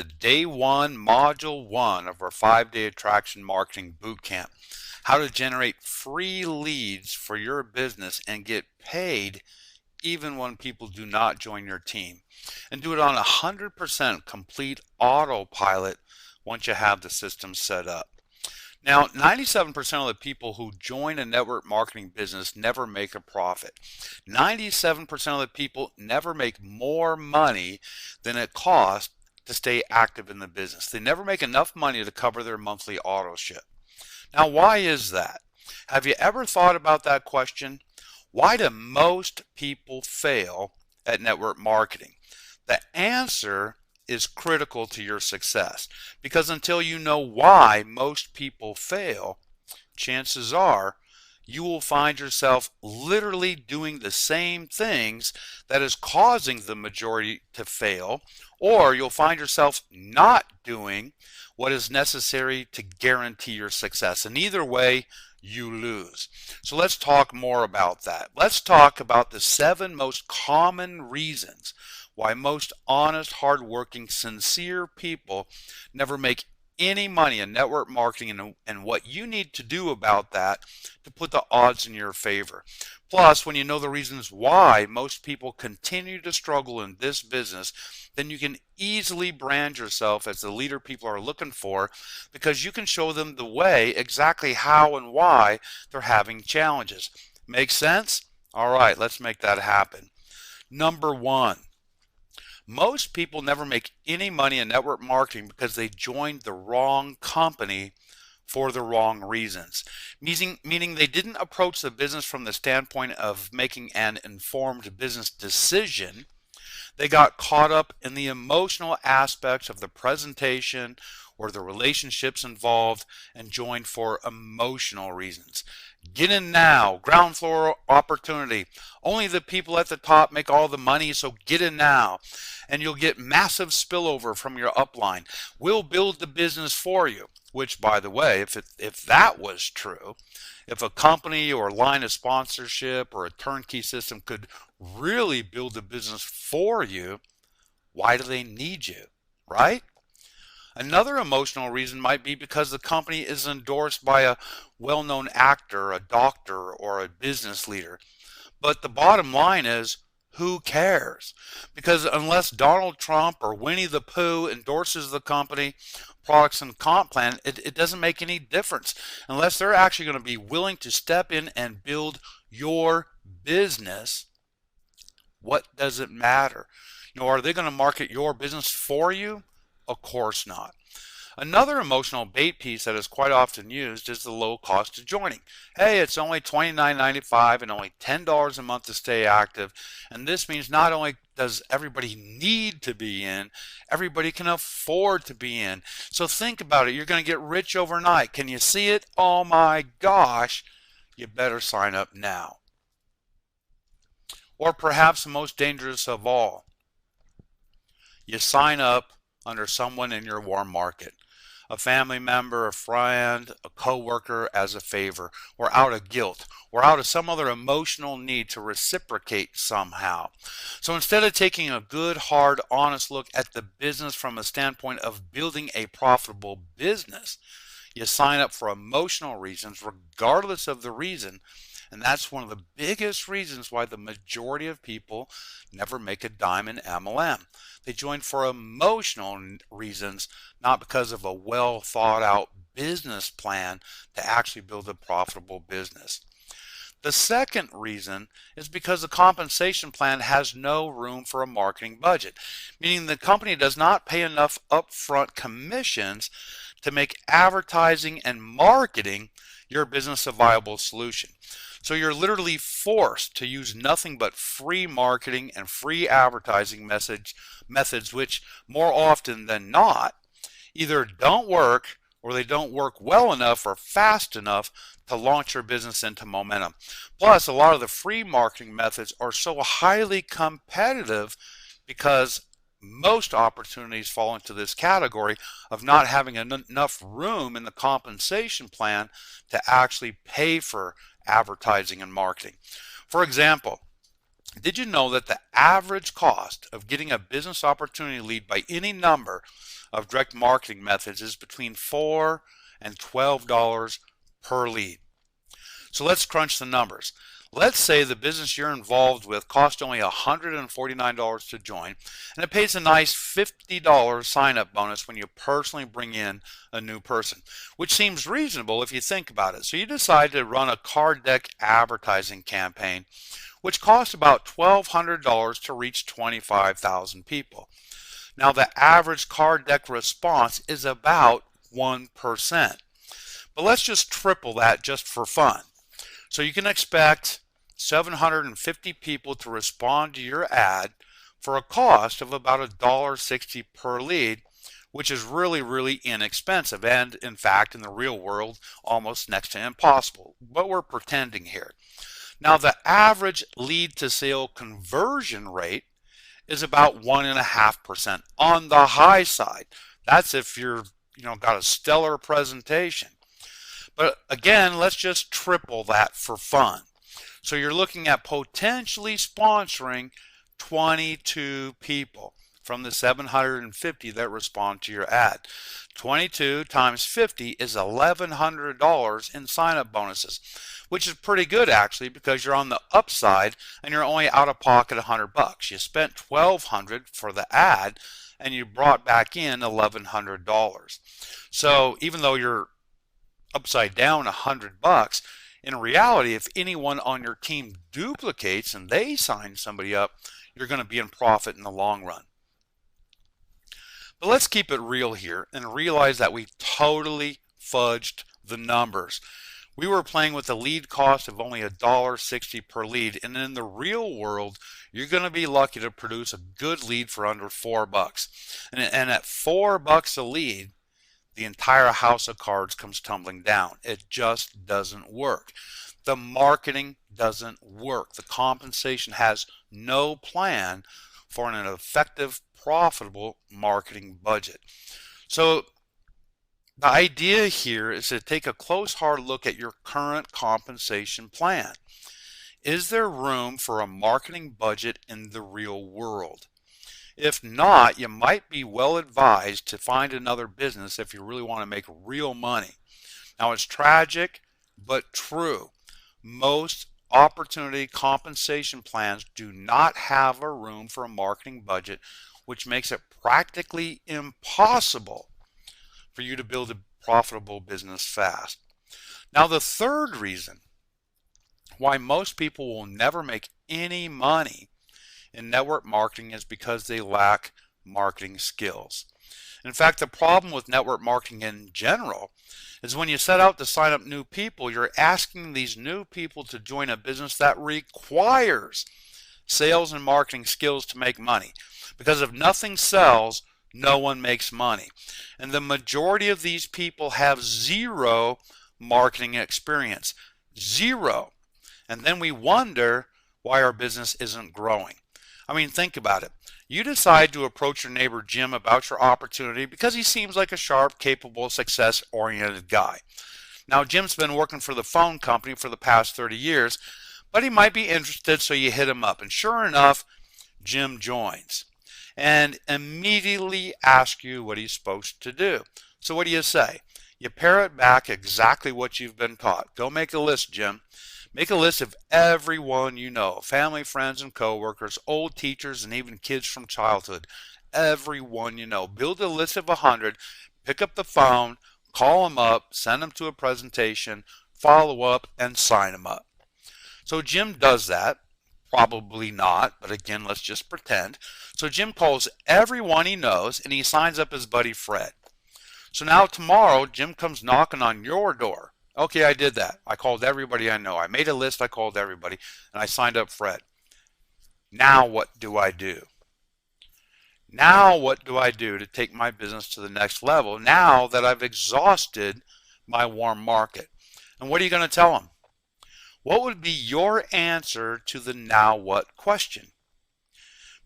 the day one, module one of our 5-day attraction marketing bootcamp. How to generate free leads for your business and get paid even when people do not join your team. And do it on 100% complete autopilot once you have the system set up. Now, 97% of the people who join a network marketing business never make a profit. 97% of the people never make more money than it costs to stay active in the business. They never make enough money to cover their monthly auto ship. Now, why is that? Have you ever thought about that question? Why do most people fail at network marketing? The answer is critical to your success, because until you know why most people fail, chances are you will find yourself literally doing the same things that is causing the majority to fail, or you'll find yourself not doing what is necessary to guarantee your success. And either way, you lose. So let's talk more about that. Let's talk about the 7 most common reasons why most honest, hardworking, sincere people never make any money in network marketing, and what you need to do about that to put the odds in your favor. Plus, when you know the reasons why most people continue to struggle in this business, then you can easily brand yourself as the leader people are looking for, because you can show them the way, exactly how and why they're having challenges. Make sense? All right, let's make that happen. Number 1. Most people never make any money in network marketing because they joined the wrong company for the wrong reasons. Meaning they didn't approach the business from the standpoint of making an informed business decision. They got caught up in the emotional aspects of the presentation or the relationships involved and joined for emotional reasons. Get in now, ground floor opportunity. Only the people at the top make all the money, so get in now. And you'll get massive spillover from your upline. We'll build the business for you. Which, by the way, if that was true, if a company or line of sponsorship or a turnkey system could really build the business for you, why do they need you, right? Another emotional reason might be because the company is endorsed by a well-known actor, a doctor, or a business leader. But the bottom line is, who cares? Because unless Donald Trump or Winnie the Pooh endorses the company, products, and comp plan, it doesn't make any difference unless they're actually going to be willing to step in and build your business. What does it matter? Are they going to market your business for you? Of course not. Another emotional bait piece that is quite often used is the low cost of joining. Hey, it's only $29.95 and only $10 a month to stay active. And this means not only does everybody need to be in, everybody can afford to be in. So think about it. You're going to get rich overnight. Can you see it? Oh my gosh, you better sign up now. Or perhaps the most dangerous of all, you sign up under someone in your warm market. A family member, a friend, a coworker, as a favor, or out of guilt, or out of some other emotional need to reciprocate somehow. So instead of taking a good, hard, honest look at the business from a standpoint of building a profitable business, you sign up for emotional reasons, regardless of the reason. And that's one of the biggest reasons why the majority of people never make a dime in MLM. They join for emotional reasons, not because of a well thought out business plan to actually build a profitable business. The second reason is because the compensation plan has no room for a marketing budget, meaning the company does not pay enough upfront commissions to make advertising and marketing your business a viable solution. So you're literally forced to use nothing but free marketing and free advertising methods, which more often than not either don't work or they don't work well enough or fast enough to launch your business into momentum. Plus, a lot of the free marketing methods are so highly competitive because most opportunities fall into this category of not having enough room in the compensation plan to actually pay for advertising and marketing. For example, Did you know that the average cost of getting a business opportunity lead by any number of direct marketing methods is between $4 and $12 per lead? So let's crunch the numbers. Let's say the business you're involved with costs only $149 to join, and it pays a nice $50 sign-up bonus when you personally bring in a new person, which seems reasonable if you think about it. So you decide to run a card deck advertising campaign, which costs about $1,200 to reach 25,000 people. Now the average card deck response is about 1%. But let's just triple that just for fun. So you can expect 750 people to respond to your ad for a cost of about $1.60 per lead, which is really, really inexpensive, and in fact in the real world almost next to impossible. But we're pretending here. Now the average lead to sale conversion rate is about 1.5% on the high side. That's if you're got a stellar presentation. But again, let's just triple that for fun. So you're looking at potentially sponsoring 22 people from the 750 that respond to your ad. 22 times 50 is $1,100 in sign-up bonuses, which is pretty good actually, because you're on the upside and you're only out of pocket $100. You spent $1,200 for the ad and you brought back in $1,100. So even though you're upside down $100, in reality, if anyone on your team duplicates and they sign somebody up, you're going to be in profit in the long run. But let's keep it real here and realize that we totally fudged the numbers. We were playing with a lead cost of only $1.60 per lead, and in the real world, you're going to be lucky to produce a good lead for under $4. And at $4 a lead, the entire house of cards comes tumbling down. It just doesn't work. The marketing doesn't work. The compensation has no plan for an effective, profitable marketing budget. So the idea here is to take a close, hard look at your current compensation plan. Is there room for a marketing budget in the real world? If not, you might be well advised to find another business if you really want to make real money. Now, it's tragic, but true. Most opportunity compensation plans do not have a room for a marketing budget, which makes it practically impossible for you to build a profitable business fast. Now, the third reason why most people will never make any money in network marketing is because they lack marketing skills. In fact, the problem with network marketing in general is when you set out to sign up new people, you're asking these new people to join a business that requires sales and marketing skills to make money. Because if nothing sells, no one makes money. And the majority of these people have zero marketing experience. Zero. And then we wonder why our business isn't growing. I mean, think about it. You decide to approach your neighbor Jim about your opportunity because he seems like a sharp, capable, success-oriented guy. Now, Jim's been working for the phone company for the past 30 years, but he might be interested, so you hit him up. And sure enough, Jim joins and immediately asks you what he's supposed to do. So what do you say? You parrot back exactly what you've been taught. Go make a list, Jim. Make a list of everyone you know, family, friends, and coworkers, old teachers, and even kids from childhood. Everyone you know. Build a list of 100, pick up the phone, call them up, send them to a presentation, follow up, and sign them up. So Jim does that. Probably not, but again, let's just pretend. So Jim calls everyone he knows, and he signs up his buddy Fred. So now tomorrow, Jim comes knocking on your door. Okay, I did that. I called everybody I know. I made a list, I called everybody, and I signed up Fred. Now what do I do? Now what do I do to take my business to the next level now that I've exhausted my warm market? And what are you going to tell him? What would be your answer to the now what question?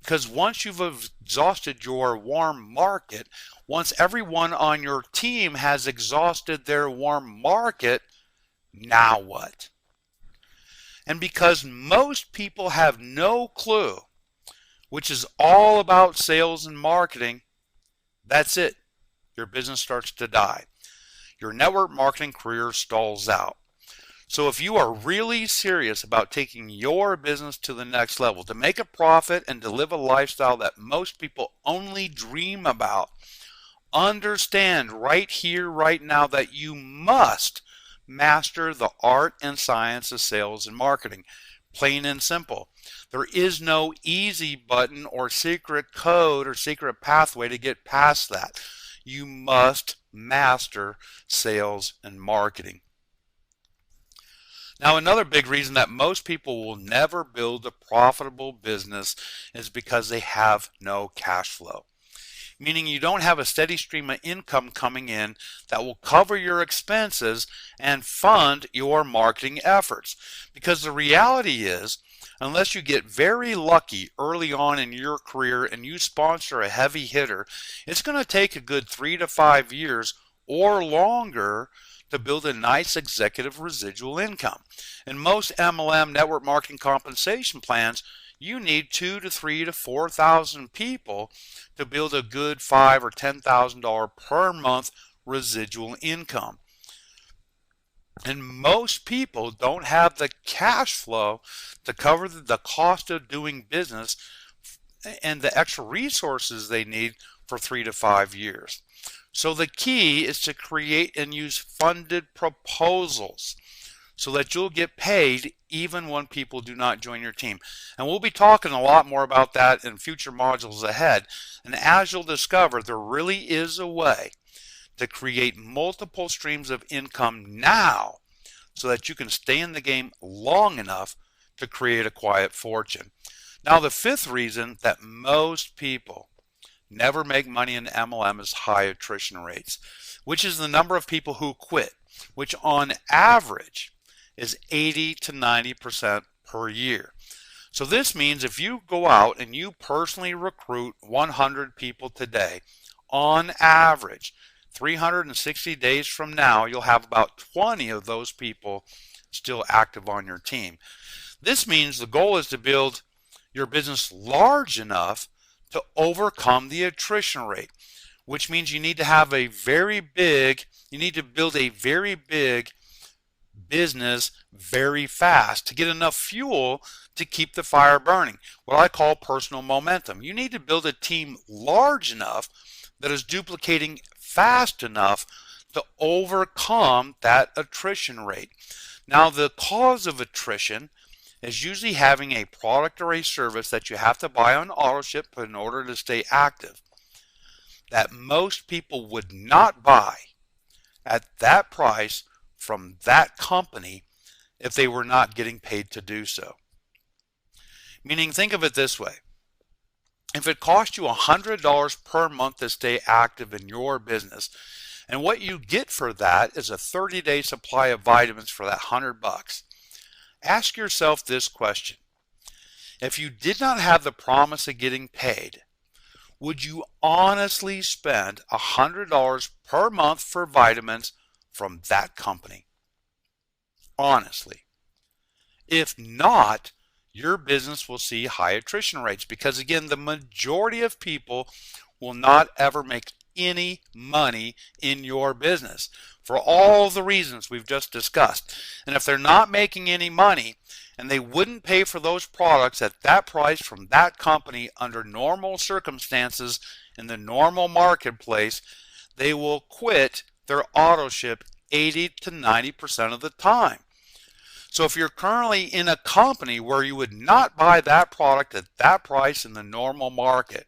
Because once you've exhausted your warm market, once everyone on your team has exhausted their warm market, now what? And because most people have no clue, which is all about sales and marketing, that's it. Your business starts to die. Your network marketing career stalls out. So if you are really serious about taking your business to the next level, to make a profit and to live a lifestyle that most people only dream about, understand right here, right now, that you must master the art and science of sales and marketing. Plain and simple. There is no easy button or secret code or secret pathway to get past that. You must master sales and marketing. Now, another big reason that most people will never build a profitable business is because they have no cash flow. Meaning you don't have a steady stream of income coming in that will cover your expenses and fund your marketing efforts. Because the reality is, unless you get very lucky early on in your career and you sponsor a heavy hitter, it's going to take a good 3 to 5 years or longer to build a nice executive residual income. In most MLM network marketing compensation plans, you need 2 to 3 to 4,000 people to build a good $5,000 or $10,000 per month residual income. And most people don't have the cash flow to cover the cost of doing business and the extra resources they need for 3 to 5 years. So the key is to create and use funded proposals so that you'll get paid even when people do not join your team. And we'll be talking a lot more about that in future modules ahead. And as you'll discover, there really is a way to create multiple streams of income now so that you can stay in the game long enough to create a quiet fortune. Now, the fifth reason that most people never make money in MLM is high attrition rates, which is the number of people who quit, which on average is 80 to 90% per year. So this means if you go out and you personally recruit 100 people today, on average, 360 days from now, you'll have about 20 of those people still active on your team. This means the goal is to build your business large enough to overcome the attrition rate, which means you need to have a very big, you need to build a very big business very fast to get enough fuel to keep the fire burning, what I call personal momentum. You need to build a team large enough that is duplicating fast enough to overcome that attrition rate. Now, the cause of attrition is usually having a product or a service that you have to buy on AutoShip in order to stay active that most people would not buy at that price from that company if they were not getting paid to do so. Meaning, think of it this way. If it cost you $100 per month to stay active in your business, and what you get for that is a 30-day supply of vitamins for that $100, ask yourself this question. If you did not have the promise of getting paid, would you honestly spend $100 per month for vitamins from that company? Honestly. If not, your business will see high attrition rates because, again, the majority of people will not ever make any money in your business for all the reasons we've just discussed. And if they're not making any money and they wouldn't pay for those products at that price from that company under normal circumstances in the normal marketplace, they will quit their AutoShip 80 to 90% of the time. So if you're currently in a company where you would not buy that product at that price in the normal market,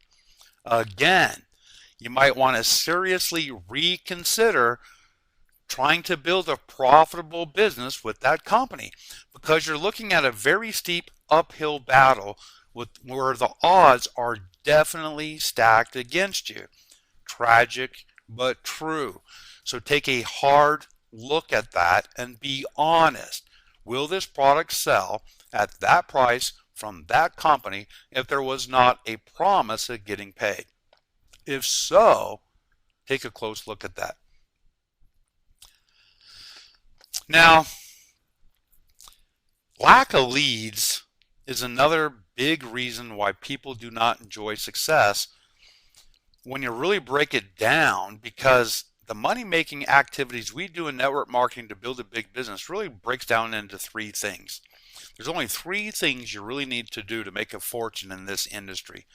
again, you might want to seriously reconsider trying to build a profitable business with that company because you're looking at a very steep uphill battle where the odds are definitely stacked against you. Tragic, but true. So take a hard look at that and be honest. Will this product sell at that price from that company if there was not a promise of getting paid? If so, take a close look at that. Now, Lack of leads is another big reason why people do not enjoy success when you really break it down, because the money making activities we do in network marketing to build a big business really breaks down into three things. There's only three things you really need to do to make a fortune in this industry.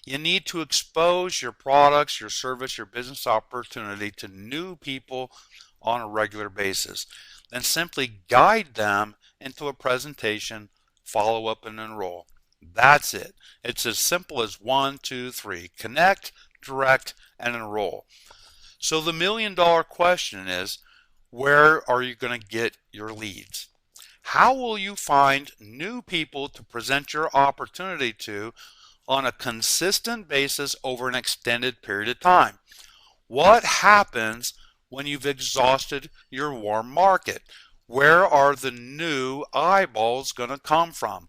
You need to expose your products, your service, your business opportunity to new people on a regular basis. Then simply guide them into a presentation, follow up, and enroll. That's it. It's as simple as one, two, three. Connect, direct, and enroll. So the $1,000,000 question is, where are you going to get your leads? How will you find new people to present your opportunity to on a consistent basis over an extended period of time? What happens when you've exhausted your warm market? Where are the new eyeballs going to come from?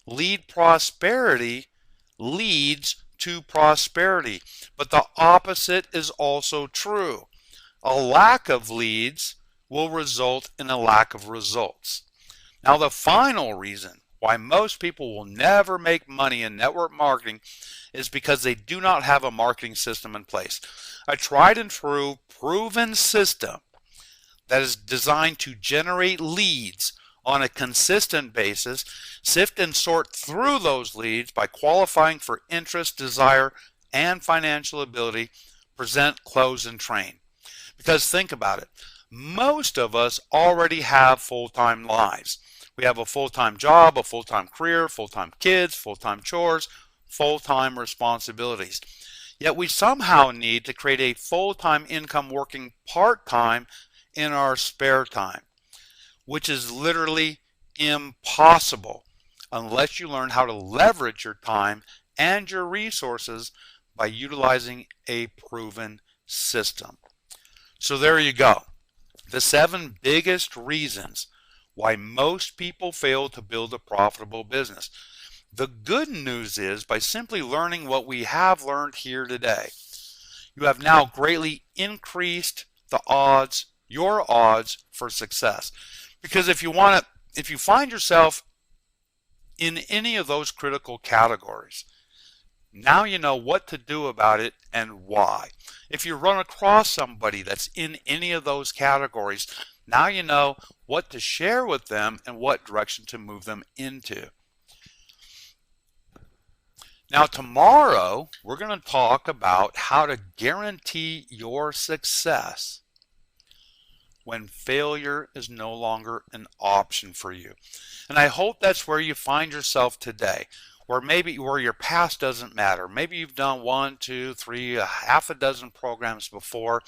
Lead prosperity leads to prosperity, but the opposite is also true. A lack of leads will result in a lack of results. Now, the final reason why most people will never make money in network marketing is because they do not have a marketing system in place. A tried and true, proven system that is designed to generate leads on a consistent basis, sift and sort through those leads by qualifying for interest, desire, and financial ability, present, close, and train. Because think about it, most of us already have full-time lives. We have a full-time job, a full-time career, full-time kids, full-time chores, full-time responsibilities. Yet we somehow need to create a full-time income working part-time in our spare time, which is literally impossible unless you learn how to leverage your time and your resources by utilizing a proven system. So there you go. The 7 biggest reasons why most people fail to build a profitable business. The good news is, by simply learning what we have learned here today, you have now greatly increased the odds, your odds for success. Because if you find yourself in any of those critical categories, now you know what to do about it and why. If you run across somebody that's in any of those categories, now you know what to share with them and what direction to move them into. Now, tomorrow, we're going to talk about how to guarantee your success when failure is no longer an option for you. And I hope that's where you find yourself today, where your past doesn't matter. Maybe you've done 1, 2, 3, a half a dozen programs before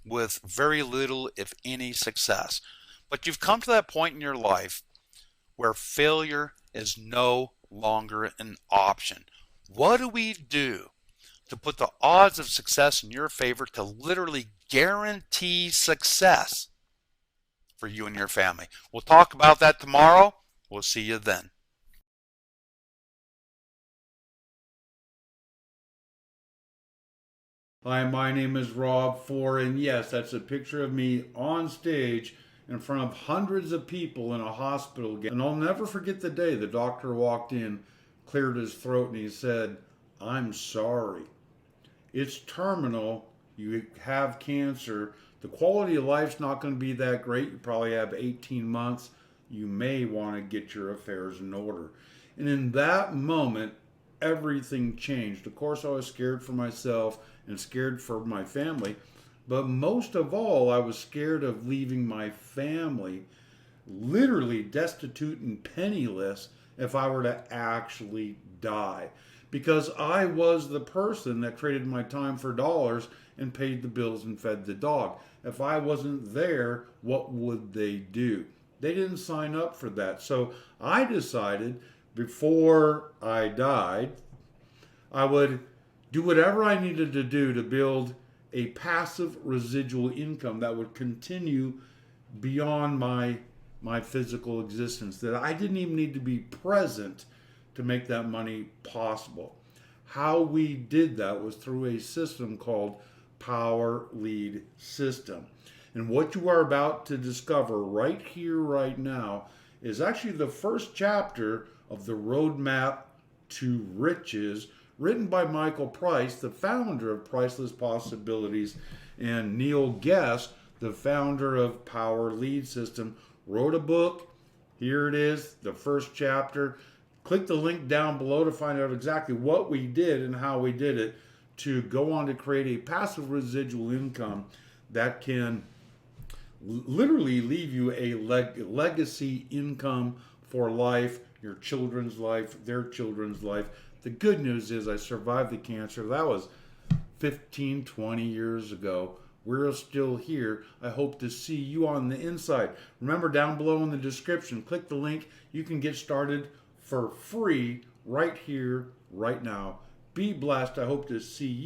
with very little, if any, success. But you've come to that point in your life where failure is no longer an option. What do we do to put the odds of success in your favor, to literally guarantee success for you and your family? We'll talk about that tomorrow. We'll see you then. Hi, my name is Rob Four, and yes, that's a picture of me on stage in front of hundreds of people in a hospital. And I'll never forget the day the doctor walked in, cleared his throat, and he said, "I'm sorry. It's terminal. You have cancer. The quality of life's not going to be that great. You probably have 18 months. You may want to get your affairs in order." And in that moment, everything changed. Of course, I was scared for myself and scared for my family. But most of all, I was scared of leaving my family literally destitute and penniless if I were to actually die. Because I was the person that traded my time for dollars and paid the bills and fed the dog. If I wasn't there, what would they do? They didn't sign up for that. So I decided before I died, I would do whatever I needed to do to build a passive residual income that would continue beyond my physical existence, that I didn't even need to be present to make that money possible. How we did that was through a system called Power Lead System. And what you are about to discover right here, right now, is actually the first chapter of the Roadmap to Riches, written by Michael Price, the founder of Priceless Possibilities, and Neil Guest, the founder of Power Lead System, wrote a book. Here it is, the first chapter. Click the link down below to find out exactly what we did and how we did it to go on to create a passive residual income that can literally leave you a legacy income for life, your children's life, their children's life. The good news is I survived the cancer. That was 15, 20 years ago. We're still here. I hope to see you on the inside. Remember, down below in the description, click the link. You can get started for free right here, right now. Be blessed. I hope to see you.